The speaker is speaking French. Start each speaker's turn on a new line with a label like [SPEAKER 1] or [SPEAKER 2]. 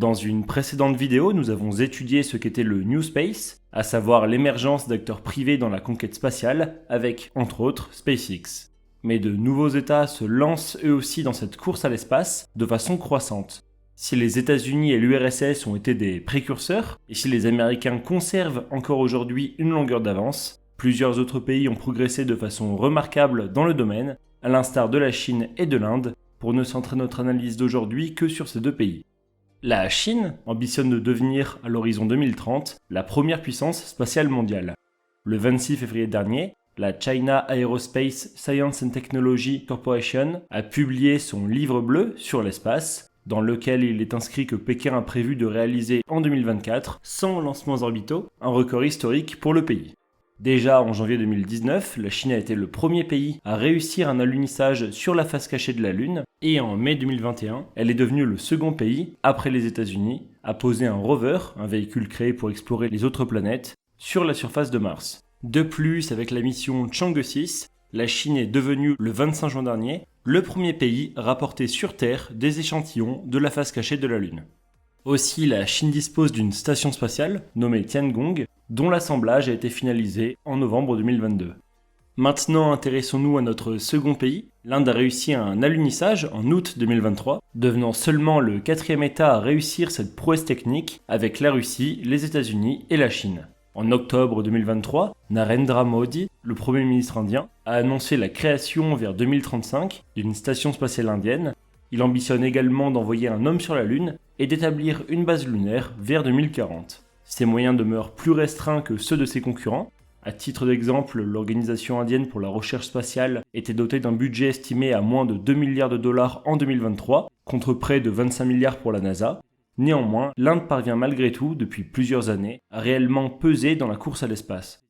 [SPEAKER 1] Dans une précédente vidéo, nous avons étudié ce qu'était le New Space, à savoir l'émergence d'acteurs privés dans la conquête spatiale, avec, entre autres, SpaceX. Mais de nouveaux États se lancent eux aussi dans cette course à l'espace de façon croissante. Si les États-Unis et l'URSS ont été des précurseurs, et si les Américains conservent encore aujourd'hui une longueur d'avance, plusieurs autres pays ont progressé de façon remarquable dans le domaine, à l'instar de la Chine et de l'Inde, pour ne centrer notre analyse d'aujourd'hui que sur ces deux pays. La Chine ambitionne de devenir, à l'horizon 2030, la première puissance spatiale mondiale. Le 26 février dernier, la China Aerospace Science and Technology Corporation a publié son livre bleu sur l'espace, dans lequel il est inscrit que Pékin a prévu de réaliser en 2024, sans lancements orbitaux, un record historique pour le pays. Déjà en janvier 2019, la Chine a été le premier pays à réussir un alunissage sur la face cachée de la Lune, et en mai 2021, elle est devenue le second pays, après les États-Unis, à poser un rover, un véhicule créé pour explorer les autres planètes, sur la surface de Mars. De plus, avec la mission Chang'e 6, la Chine est devenue, le 25 juin dernier, le premier pays à rapporter sur Terre des échantillons de la face cachée de la Lune. Aussi, la Chine dispose d'une station spatiale, nommée Tiangong, dont l'assemblage a été finalisé en novembre 2022. Maintenant, intéressons-nous à notre second pays. L'Inde a réussi un alunissage en août 2023, devenant seulement le 4e État à réussir cette prouesse technique avec la Russie, les États-Unis et la Chine. En octobre 2023, Narendra Modi, le Premier ministre indien, a annoncé la création vers 2035 d'une station spatiale indienne. Il ambitionne également d'envoyer un homme sur la Lune et d'établir une base lunaire vers 2040. Ses moyens demeurent plus restreints que ceux de ses concurrents. À titre d'exemple, l'Organisation indienne pour la recherche spatiale était dotée d'un budget estimé à moins de 2 milliards de dollars en 2023, contre près de 25 milliards pour la NASA. Néanmoins, l'Inde parvient malgré tout, depuis plusieurs années, à réellement peser dans la course à l'espace.